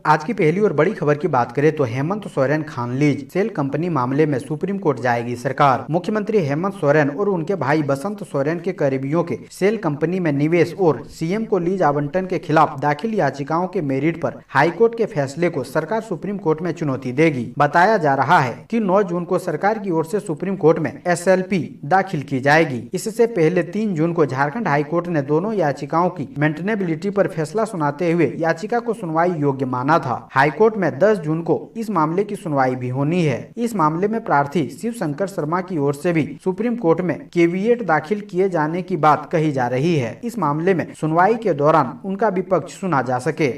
आज की पहली और बड़ी खबर की बात करें तो हेमंत सोरेन खानलीज सेल कंपनी मामले में सुप्रीम कोर्ट जाएगी सरकार। मुख्यमंत्री हेमंत सोरेन और उनके भाई बसंत सोरेन के करीबियों के सेल कंपनी में निवेश और सीएम को लीज आवंटन के खिलाफ दाखिल याचिकाओं के मेरिट पर हाईकोर्ट के फैसले को सरकार सुप्रीम कोर्ट में चुनौती देगी। बताया जा रहा है कि 9 जून को सरकार की ओर से सुप्रीम कोर्ट में SLP दाखिल की जाएगी। इससे पहले 3 जून को झारखंड हाईकोर्ट ने दोनों याचिकाओं की मेंटेनेबिलिटी पर फैसला सुनाते हुए याचिका को सुनवाई योग्य माना था। हाईकोर्ट में 10 जून को इस मामले की सुनवाई भी होनी है। इस मामले में प्रार्थी शिव शंकर शर्मा की ओर से भी सुप्रीम कोर्ट में केविएट दाखिल किए जाने की बात कही जा रही है। इस मामले में सुनवाई के दौरान उनका विपक्ष सुना जा सके।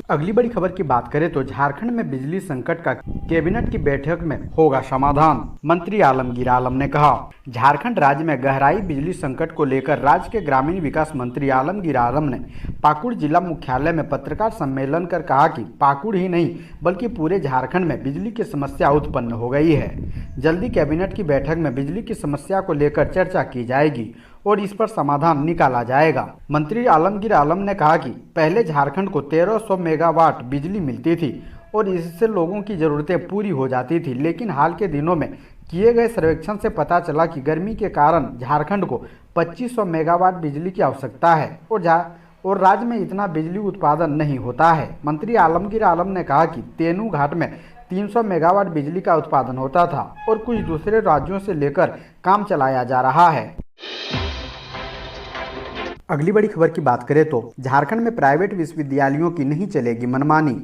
अगली बड़ी खबर की बात करें तो झारखंड में बिजली संकट का कैबिनेट की बैठक में होगा समाधान। मंत्री आलमगीर आलम ने कहा, झारखंड राज्य में गहराई बिजली संकट को लेकर राज्य के ग्रामीण विकास मंत्री आलमगीर आलम ने पाकुड़ जिला मुख्यालय में पत्रकार सम्मेलन कर कहा कि पाकुड़ ही नहीं बल्कि पूरे झारखंड में बिजली की समस्या उत्पन्न हो गई है। जल्दी कैबिनेट की बैठक में बिजली की समस्या को लेकर चर्चा की जाएगी और इस पर समाधान निकाला जाएगा। मंत्री आलमगीर आलम ने कहा कि पहले झारखंड को 1300 मेगावाट बिजली मिलती थी और इससे लोगों की जरूरतें पूरी हो जाती थी, लेकिन हाल के दिनों में किए गए सर्वेक्षण से पता चला कि गर्मी के कारण झारखंड को 2500 मेगावाट बिजली की आवश्यकता है और राज्य में इतना बिजली उत्पादन नहीं होता है। मंत्री आलमगीर आलम ने कहा कि तेनू घाट में 300 मेगावाट बिजली का उत्पादन होता था और कुछ दूसरे राज्यों से लेकर काम चलाया जा रहा है। अगली बड़ी खबर की बात करें तो झारखंड में प्राइवेट विश्वविद्यालयों की नहीं चलेगी मनमानी।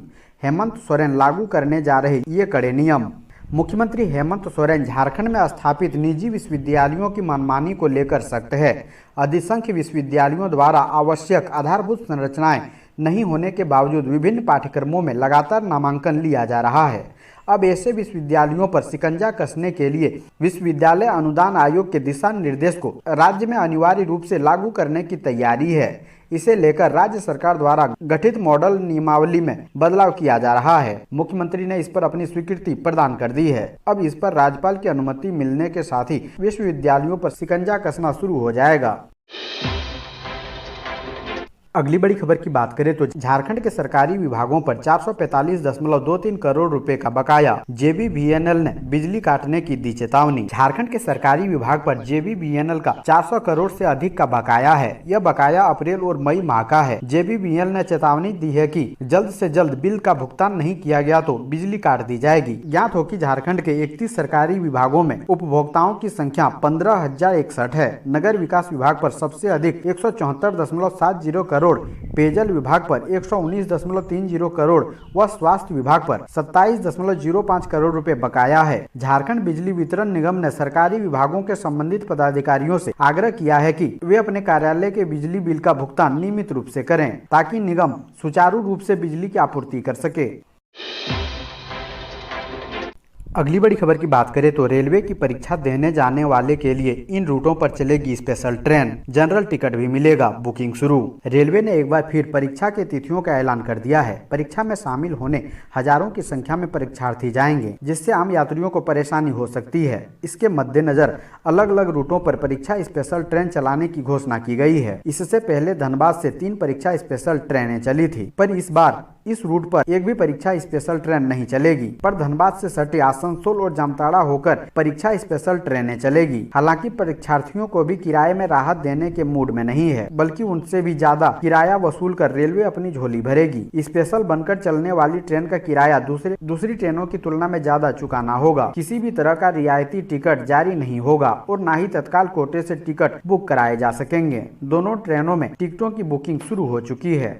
हेमंत सोरेन लागू करने जा रहे ये कड़े नियम। मुख्यमंत्री हेमंत सोरेन झारखंड में स्थापित निजी विश्वविद्यालयों की मनमानी को लेकर सख्त है। अधिसंख्य विश्वविद्यालयों द्वारा आवश्यक आधारभूत संरचनाएं नहीं होने के बावजूद विभिन्न पाठ्यक्रमों में लगातार नामांकन लिया जा रहा है। अब ऐसे विश्वविद्यालयों पर शिकंजा कसने के लिए विश्वविद्यालय अनुदान आयोग के दिशा निर्देश को राज्य में अनिवार्य रूप से लागू करने की तैयारी है। इसे लेकर राज्य सरकार द्वारा गठित मॉडल नियमावली में बदलाव किया जा रहा है। मुख्यमंत्री ने इस पर अपनी स्वीकृति प्रदान कर दी है। अब इस पर राज्यपाल की अनुमति मिलने के साथ ही विश्वविद्यालयों पर शिकंजा कसना शुरू हो जाएगा। अगली बड़ी खबर की बात करें तो झारखंड के सरकारी विभागों पर 445.23 करोड़ रुपए का बकाया। JBVNL ने बिजली काटने की दी चेतावनी। झारखंड के सरकारी विभाग पर JBVNL का 400 करोड़ से अधिक का बकाया है। यह बकाया अप्रैल और मई माह का है। JBVNL ने चेतावनी दी है कि जल्द से जल्द बिल का भुगतान नहीं किया गया तो बिजली काट दी जाएगी। ज्ञात हो कि झारखंड के 31 सरकारी विभागों में उपभोक्ताओं की संख्या 15,061 है। नगर विकास विभाग पर सबसे अधिक 174.70 करोड़, पेयजल विभाग पर 119.30 करोड़ व स्वास्थ्य विभाग पर 27.05 करोड़ रुपए बकाया है। झारखंड बिजली वितरण निगम ने सरकारी विभागों के संबंधित पदाधिकारियों से आग्रह किया है कि वे अपने कार्यालय के बिजली बिल का भुगतान नियमित रूप से करें ताकि निगम सुचारू रूप से बिजली की आपूर्ति कर सके। अगली बड़ी खबर की बात करें तो रेलवे की परीक्षा देने जाने वाले के लिए इन रूटों पर चलेगी स्पेशल ट्रेन। जनरल टिकट भी मिलेगा, बुकिंग शुरू। रेलवे ने एक बार फिर परीक्षा के तिथियों का ऐलान कर दिया है। परीक्षा में शामिल होने हजारों की संख्या में परीक्षार्थी जाएंगे, जिससे आम यात्रियों को परेशानी हो सकती है। इसके मद्देनजर अलग अलग रूटों पर परीक्षा स्पेशल ट्रेन चलाने की घोषणा की गई है। इससे पहले धनबाद से 3 परीक्षा स्पेशल ट्रेनें चली थी, पर इस बार इस रूट पर एक भी परीक्षा स्पेशल ट्रेन नहीं चलेगी। पर धनबाद से सटे आसनसोल और जामताड़ा होकर परीक्षा स्पेशल ट्रेनें चलेगी। हालांकि परीक्षार्थियों को भी किराए में राहत देने के मूड में नहीं है, बल्कि उनसे भी ज्यादा किराया वसूल कर रेलवे अपनी झोली भरेगी। स्पेशल बनकर चलने वाली ट्रेन का किराया दूसरी ट्रेनों की तुलना में ज्यादा चुकाना होगा। किसी भी तरह का रियायती टिकट जारी नहीं होगा और न ही तत्काल कोटे से टिकट बुक कराए जा सकेंगे। दोनों ट्रेनों में टिकटों की बुकिंग शुरू हो चुकी है।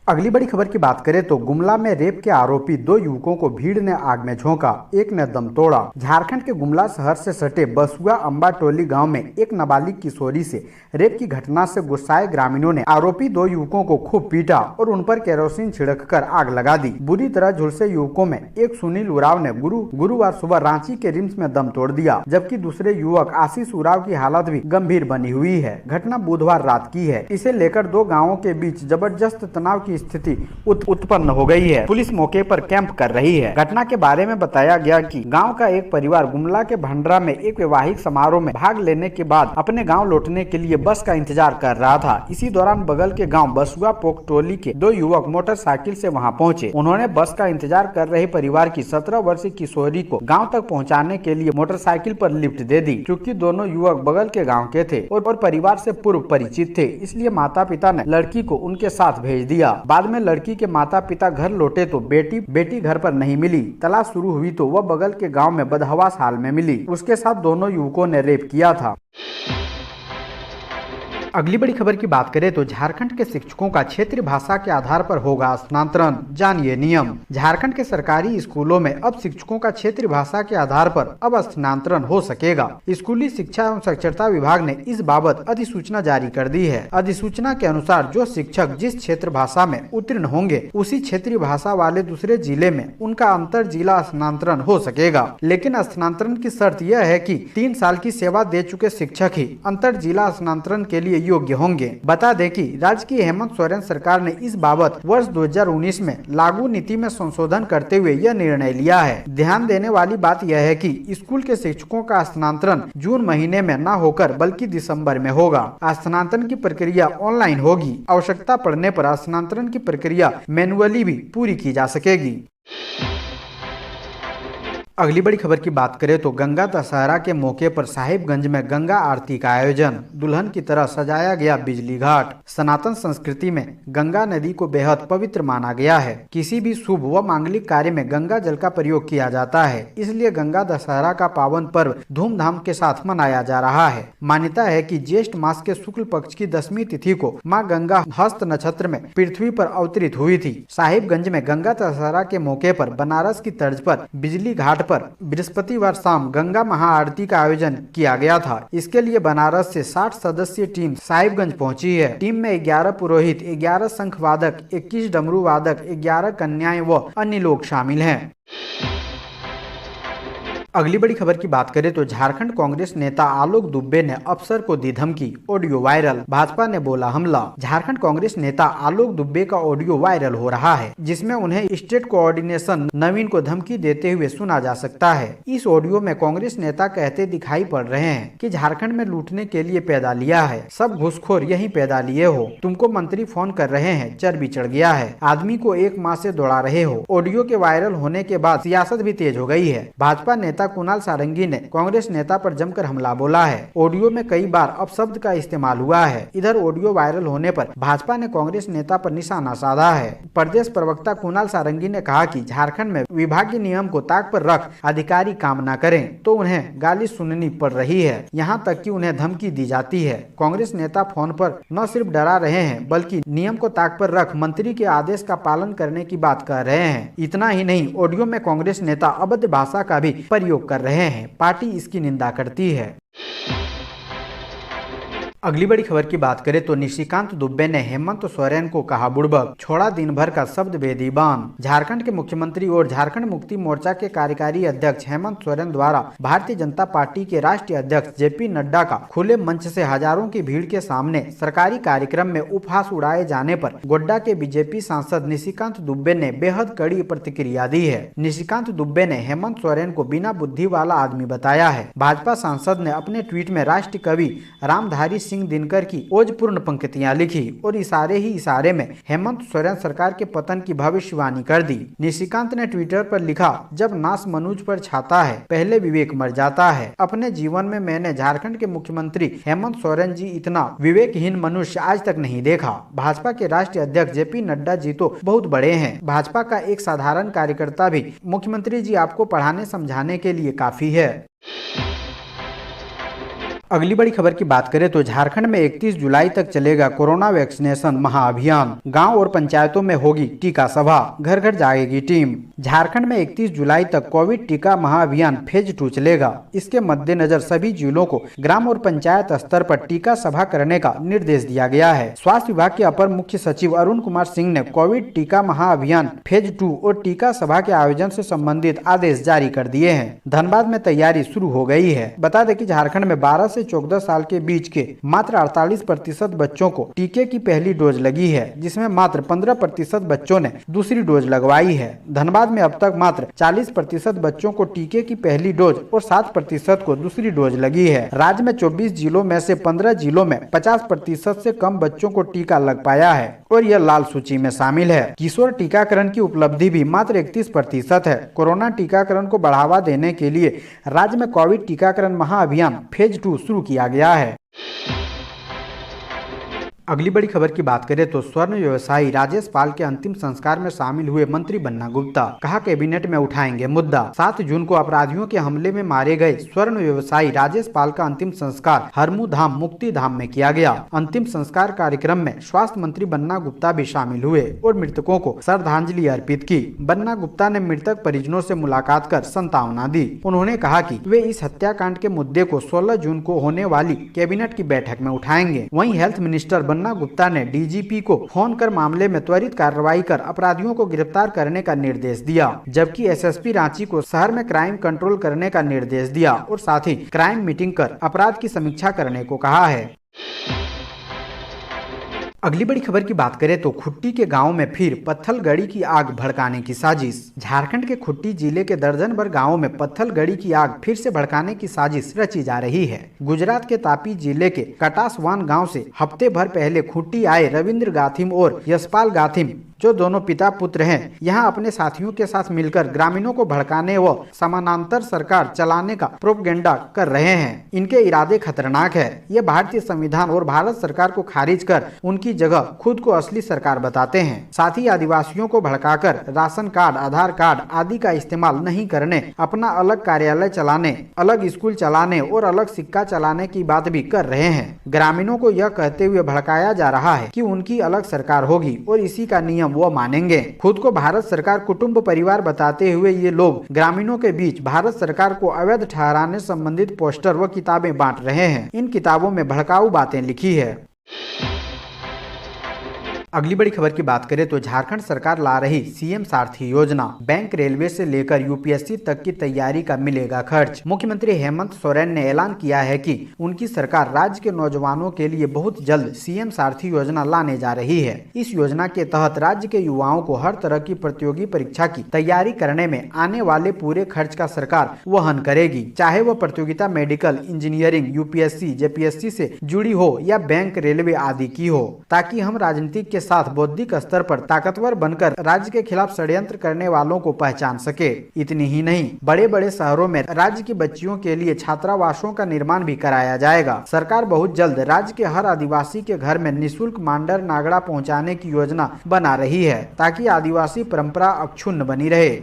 अगली बड़ी खबर की बात करें तो गुमला में रेप के आरोपी 2 युवकों को भीड़ ने आग में झोंका, एक ने दम तोड़ा। झारखंड के गुमला शहर से सटे बसुआ अंबा टोली गांव में एक नाबालिग किशोरी से रेप की घटना से गुस्साए ग्रामीणों ने आरोपी 2 युवकों को खूब पीटा और उन पर केरोसिन छिड़ककर आग लगा दी। बुरी तरह झुलसे युवकों में एक सुनील उराव ने गुरुवार सुबह रांची के रिम्स में दम तोड़ दिया, जबकि दूसरे युवक आशीष उराव की हालत भी गंभीर बनी हुई है। घटना बुधवार रात की है। इसे लेकर 2 गाँवों के बीच जबरदस्त तनाव की की स्थिति उत्पन्न हो गई है। पुलिस मौके पर कैंप कर रही है। घटना के बारे में बताया गया कि गांव का एक परिवार गुमला के भंडरा में एक वैवाहिक समारोह में भाग लेने के बाद अपने गांव लौटने के लिए बस का इंतजार कर रहा था। इसी दौरान बगल के गांव बसुआ पोक टोली के 2 युवक मोटरसाइकिल से वहां पहुंचे। उन्होंने बस का इंतजार कर रहे परिवार की 17 वर्षीय किशोरी को गाँव तक पहुँचाने के लिए मोटरसाइकिल पर लिफ्ट दे दी। क्योंकि दोनों युवक बगल के गाँव के थे और परिवार से पूर्व परिचित थे, इसलिए माता पिता ने लड़की को उनके साथ भेज दिया। बाद में लड़की के माता पिता घर लौटे तो बेटी घर पर नहीं मिली। तलाश शुरू हुई तो वह बगल के गांव में बदहवास हाल में मिली। उसके साथ दोनों युवकों ने रेप किया था। अगली बड़ी खबर की बात करें तो झारखंड के शिक्षकों का क्षेत्रीय भाषा के आधार पर होगा स्थानांतरण, जानिए नियम। झारखंड के सरकारी स्कूलों में अब शिक्षकों का क्षेत्रीय भाषा के आधार पर अब स्थानांतरण हो सकेगा। स्कूली शिक्षा एवं साक्षरता विभाग ने इस बाबत अधिसूचना जारी कर दी है। अधिसूचना के अनुसार जो शिक्षक जिस क्षेत्र भाषा में उत्तीर्ण होंगे उसी क्षेत्रीय भाषा वाले दूसरे जिले में उनका अंतर जिला स्थानांतरण हो सकेगा। लेकिन स्थानांतरण की शर्त यह है कि 3 साल की सेवा दे चुके शिक्षक ही अंतर जिला स्थानांतरण के लिए योग्य होंगे। बता दें कि राज्य की हेमंत सोरेन सरकार ने इस बाबत वर्ष 2019 में लागू नीति में संशोधन करते हुए यह निर्णय लिया है। ध्यान देने वाली बात यह है कि स्कूल के शिक्षकों का स्थानांतरण जून महीने में न होकर बल्कि दिसंबर में होगा। स्थानांतरण की प्रक्रिया ऑनलाइन होगी। आवश्यकता पड़ने पर स्थानांतरण की प्रक्रिया मैनुअली भी पूरी की जा सकेगी। अगली बड़ी खबर की बात करें तो गंगा दशहरा के मौके पर साहिबगंज में गंगा आरती का आयोजन, दुल्हन की तरह सजाया गया बिजली घाट। सनातन संस्कृति में गंगा नदी को बेहद पवित्र माना गया है। किसी भी शुभ व मांगलिक कार्य में गंगा जल का प्रयोग किया जाता है, इसलिए गंगा दशहरा का पावन पर्व धूमधाम के साथ मनाया जा रहा है। मान्यता है कि ज्येष्ठ मास के शुक्ल पक्ष की 10वीं तिथि को माँ गंगा हस्त नक्षत्र में पृथ्वी पर अवतरित हुई थी। साहिबगंज में गंगा दशहरा के मौके पर बनारस की तर्ज पर बिजली घाट पर बृहस्पतिवार शाम गंगा महाआरती का आयोजन किया गया था। इसके लिए बनारस से 60 सदस्यीय टीम साहिबगंज पहुंची है। टीम में 11 पुरोहित, 11 शंख वादक, 21 डमरू वादक, 11 कन्याएं व अन्य लोग शामिल हैं। अगली बड़ी खबर की बात करें तो झारखंड कांग्रेस नेता आलोक दुबे ने अफसर को दी धमकी, ऑडियो वायरल। भाजपा ने बोला हमला। झारखंड कांग्रेस नेता आलोक दुबे का ऑडियो वायरल हो रहा है, जिसमें उन्हें स्टेट कोऑर्डिनेशन नवीन को धमकी देते हुए सुना जा सकता है। इस ऑडियो में कांग्रेस नेता कहते दिखाई पड़ रहे हैं कि झारखंड में लूटने के लिए पैदा लिया है, सब घुसखोर यही पैदा लिए हो, तुमको मंत्री फोन कर रहे हैं, चर्बी चढ़ गया है, आदमी को 1 माह से दौड़ा रहे हो। ऑडियो के वायरल होने के बाद सियासत भी तेज हो गई है। भाजपा नेता कुणाल सारंगी ने कांग्रेस नेता पर जमकर हमला बोला है। ऑडियो में कई बार अपशब्द का इस्तेमाल हुआ है। इधर ऑडियो वायरल होने पर भाजपा ने कांग्रेस नेता पर निशाना साधा है। प्रदेश प्रवक्ता कुणाल सारंगी ने कहा कि झारखंड में विभागीय नियम को ताक पर रख अधिकारी काम न करें तो उन्हें गाली सुननी पड़ रही है, यहाँ तक कि उन्हें धमकी दी जाती है। कांग्रेस नेता फोन पर न सिर्फ डरा रहे हैं बल्कि नियम को ताक पर रख मंत्री के आदेश का पालन करने की बात कर रहे हैं। इतना ही नहीं, ऑडियो में कांग्रेस नेता अभद्र भाषा का भी प्रयोग कर रहे हैं। पार्टी इसकी निंदा करती है। अगली बड़ी खबर की बात करें तो निशिकांत दुबे ने हेमंत सोरेन को कहा बुड़बक, छोड़ा दिन भर का शब्द वेदी बान। झारखंड के मुख्यमंत्री और झारखंड मुक्ति मोर्चा के कार्यकारी अध्यक्ष हेमंत सोरेन द्वारा भारतीय जनता पार्टी के राष्ट्रीय अध्यक्ष जेपी नड्डा का खुले मंच से हजारों की भीड़ के सामने सरकारी कार्यक्रम में उपहास उड़ाए जाने पर गोड्डा के बीजेपी सांसद निशिकांत दुबे ने बेहद कड़ी प्रतिक्रिया दी है। निशिकांत दुबे ने हेमंत सोरेन को बिना बुद्धि वाला आदमी बताया है। भाजपा सांसद ने अपने ट्वीट में राष्ट्रीय कवि रामधारी सिंह दिनकर की ओजपूर्ण पंक्तियां लिखी और इशारे ही इशारे में हेमंत सोरेन सरकार के पतन की भविष्यवाणी कर दी। निशिकांत ने ट्विटर पर लिखा, जब नाश मनुज पर छाता है पहले विवेक मर जाता है। अपने जीवन में मैंने झारखंड के मुख्यमंत्री हेमंत सोरेन जी इतना विवेकहीन मनुष्य आज तक नहीं देखा। भाजपा के राष्ट्रीय अध्यक्ष जेपी नड्डा जी तो बहुत बड़े हैं, भाजपा का एक साधारण कार्यकर्ता भी मुख्यमंत्री जी आपको पढ़ाने समझाने के लिए काफी है। अगली बड़ी खबर की बात करें तो झारखंड में 31 जुलाई तक चलेगा कोरोना वैक्सीनेशन महाअभियान। गांव और पंचायतों में होगी टीका सभा, घर घर जाएगी टीम। झारखंड में 31 जुलाई तक कोविड टीका महाअभियान फेज 2 चलेगा। इसके मद्देनजर सभी जिलों को ग्राम और पंचायत स्तर पर टीका सभा करने का निर्देश दिया गया है। स्वास्थ्य विभाग के अपर मुख्य सचिव अरुण कुमार सिंह ने कोविड टीका महाअभियान फेज 2 और टीका सभा के आयोजन से संबंधित आदेश जारी कर दिए हैं। धनबाद में तैयारी शुरू हो गई है। बता दें कि झारखंड में 12 से 14 साल के बीच के मात्र 48% बच्चों को टीके की पहली डोज लगी है, जिसमें मात्र 15% बच्चों ने दूसरी डोज लगवाई है। धनबाद में अब तक मात्र 40% बच्चों को टीके की पहली डोज और 7% को दूसरी डोज लगी है। राज्य में 24 जिलों में से 15 जिलों में 50% से कम बच्चों को टीका लग पाया है और यह लाल सूची में शामिल है। किशोर टीकाकरण की उपलब्धि भी मात्र 31% है। कोरोना टीकाकरण को बढ़ावा देने के लिए राज्य में कोविड टीकाकरण महाअभियान फेज 2 शुरू किया गया है। अगली बड़ी खबर की बात करें तो स्वर्ण व्यवसायी राजेश पाल के अंतिम संस्कार में शामिल हुए मंत्री बन्ना गुप्ता, कहा कैबिनेट में उठाएंगे मुद्दा। 7 जून को अपराधियों के हमले में मारे गए स्वर्ण व्यवसायी राजेश पाल का अंतिम संस्कार हरमू धाम मुक्ति धाम में किया गया। अंतिम संस्कार कार्यक्रम में स्वास्थ्य मंत्री बन्ना गुप्ता भी शामिल हुए और मृतकों को श्रद्धांजलि अर्पित की। बन्ना गुप्ता ने मृतक परिजनों से मुलाकात कर सांत्वना दी। उन्होंने कहा कि वे इस हत्याकांड के मुद्दे को 16 जून को होने वाली कैबिनेट की बैठक में उठाएंगे। वहीं हेल्थ मिनिस्टर बन्ना गुप्ता ने डीजीपी को फोन कर मामले में त्वरित कार्रवाई कर अपराधियों को गिरफ्तार करने का निर्देश दिया, जबकि एसएसपी रांची को शहर में क्राइम कंट्रोल करने का निर्देश दिया और साथ ही क्राइम मीटिंग कर अपराध की समीक्षा करने को कहा है। अगली बड़ी खबर की बात करें तो खुट्टी के गांव में फिर पत्थलगड़ी की आग भड़काने की साजिश। झारखंड के खुट्टी जिले के दर्जन भर गांवों में पत्थलगड़ी की आग फिर से भड़काने की साजिश रची जा रही है। गुजरात के तापी जिले के कटासवान गांव से हफ्ते भर पहले खुट्टी आए रविंद्र गाथिम और यशपाल गाथिम, जो दोनों पिता पुत्र हैं, यहां अपने साथियों के साथ मिलकर ग्रामीणों को भड़काने व समानांतर सरकार चलाने का प्रोपगेंडा कर रहे हैं। इनके इरादे खतरनाक है। ये भारतीय संविधान और भारत सरकार को खारिज कर उनकी जगह खुद को असली सरकार बताते हैं। साथ ही आदिवासियों को भड़काकर राशन कार्ड, आधार कार्ड आदि का इस्तेमाल नहीं करने, अपना अलग कार्यालय चलाने, अलग स्कूल चलाने और अलग सिक्का चलाने की बात भी कर रहे हैं। ग्रामीणों को यह कहते हुए भड़काया जा रहा है कि उनकी अलग सरकार होगी और इसी का नियम वो मानेंगे। खुद को भारत सरकार कुटुंब परिवार बताते हुए ये लोग ग्रामीणों के बीच भारत सरकार को अवैध ठहराने संबंधित पोस्टर व किताबें बांट रहे हैं। इन किताबों में भड़काऊ बातें लिखी है। अगली बड़ी खबर की बात करें तो झारखंड सरकार ला रही सीएम सारथी योजना, बैंक रेलवे से लेकर यूपीएससी तक की तैयारी का मिलेगा खर्च। मुख्यमंत्री हेमंत सोरेन ने ऐलान किया है कि उनकी सरकार राज्य के नौजवानों के लिए बहुत जल्द सीएम सारथी योजना लाने जा रही है। इस योजना के तहत राज्य के युवाओं को हर तरह की प्रतियोगी परीक्षा की तैयारी करने में आने वाले पूरे खर्च का सरकार वहन करेगी, चाहे वह प्रतियोगिता मेडिकल, इंजीनियरिंग, यूपीएससी, जेपीएससी से जुड़ी हो या बैंक, रेलवे आदि की हो, ताकि हम राजनीतिक के साथ बौद्धिक स्तर पर ताकतवर बनकर राज्य के खिलाफ षड्यंत्र करने वालों को पहचान सके। इतनी ही नहीं, बड़े बड़े शहरों में राज्य की बच्चियों के लिए छात्रावासों का निर्माण भी कराया जाएगा। सरकार बहुत जल्द राज्य के हर आदिवासी के घर में निःशुल्क मांडर नागड़ा पहुंचाने की योजना बना रही है, ताकि आदिवासी परंपरा अक्षुण्ण बनी रहे।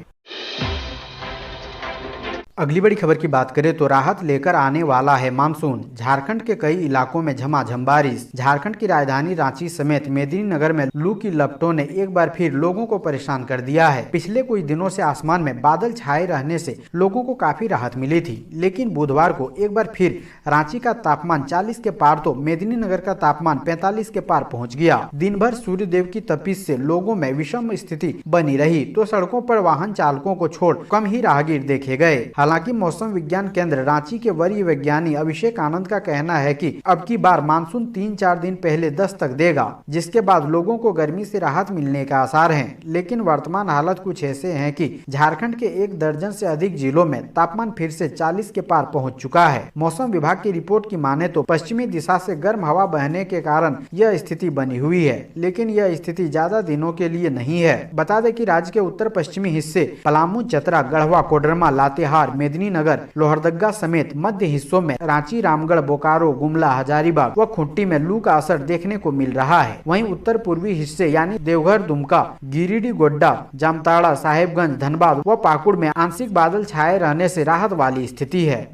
अगली बड़ी खबर की बात करें तो राहत लेकर आने वाला है मानसून। झारखंड के कई इलाकों में झमाझम बारिश। झारखंड की राजधानी रांची समेत मेदिनीनगर में लू की लपटों ने एक बार फिर लोगों को परेशान कर दिया है। पिछले कुछ दिनों से आसमान में बादल छाए रहने से लोगों को काफी राहत मिली थी, लेकिन बुधवार को एक बार फिर रांची का तापमान 40 के पार तो मेदिनीनगर का तापमान 45 के पार पहुँच गया। दिन भर सूर्यदेव की तपिश से लोगों में विषम स्थिति बनी रही तो सड़कों पर वाहन चालकों को छोड़ कम ही राहगीर देखे गए। हालांकि मौसम विज्ञान केंद्र रांची के वरीय वैज्ञानिक अभिषेक आनंद का कहना है कि अब की बार मानसून 3-4 दिन पहले दस्तक देगा, जिसके बाद लोगों को गर्मी से राहत मिलने का आसार है। लेकिन वर्तमान हालत कुछ ऐसे हैं कि झारखंड के 1 दर्जन से अधिक जिलों में तापमान फिर से 40 के पार पहुंच चुका है। मौसम विभाग की रिपोर्ट की माने तो पश्चिमी दिशा से गर्म हवा बहने के कारण यह स्थिति बनी हुई है, लेकिन यह स्थिति ज्यादा दिनों के लिए नहीं है। बता दें कि राज्य के उत्तर पश्चिमी हिस्से पलामू, चतरा, गढ़वा, कोडरमा, लातेहार, मेदिनीनगर, लोहरदगा समेत मध्य हिस्सों में रांची, रामगढ़, बोकारो, गुमला, हजारीबाग व खूंटी में लू का असर देखने को मिल रहा है। वहीं उत्तर पूर्वी हिस्से यानी देवघर, दुमका, गिरिडीह, गोड्डा, जामताड़ा, साहेबगंज, धनबाद व पाकुड़ में आंशिक बादल छाए रहने से राहत वाली स्थिति है।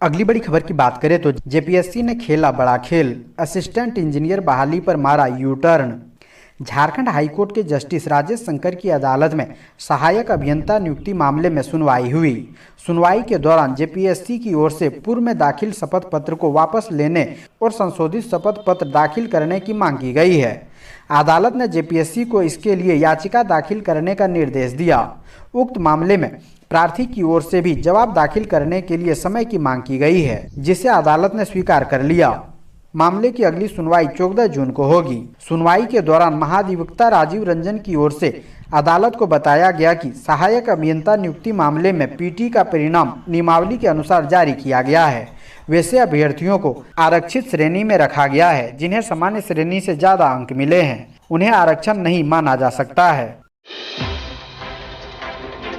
अगली बड़ी खबर की बात करें तो जेपीएससी ने खेला बड़ा खेल, असिस्टेंट इंजीनियर बहाली पर मारा यू टर्न। झारखंड हाईकोर्ट के जस्टिस राजेश शंकर की अदालत में सहायक अभियंता नियुक्ति मामले में सुनवाई हुई। सुनवाई के दौरान जेपीएससी की ओर से पूर्व में दाखिल शपथ पत्र को वापस लेने और संशोधित शपथ पत्र दाखिल करने की मांग की गई है। अदालत ने जेपीएससी को इसके लिए याचिका दाखिल करने का निर्देश दिया। उक्त मामले में प्रार्थी की ओर से भी जवाब दाखिल करने के लिए समय की मांग की गई है, जिसे अदालत ने स्वीकार कर लिया। मामले की अगली सुनवाई 14 जून को होगी। सुनवाई के दौरान महाधिवक्ता राजीव रंजन की ओर से अदालत को बताया गया कि सहायक अभियंता नियुक्ति मामले में पीटी का परिणाम नियमावली के अनुसार जारी किया गया है। वैसे अभ्यर्थियों को आरक्षित श्रेणी में रखा गया है। जिन्हें सामान्य श्रेणी से ज्यादा अंक मिले हैं, उन्हें आरक्षण नहीं माना जा सकता है।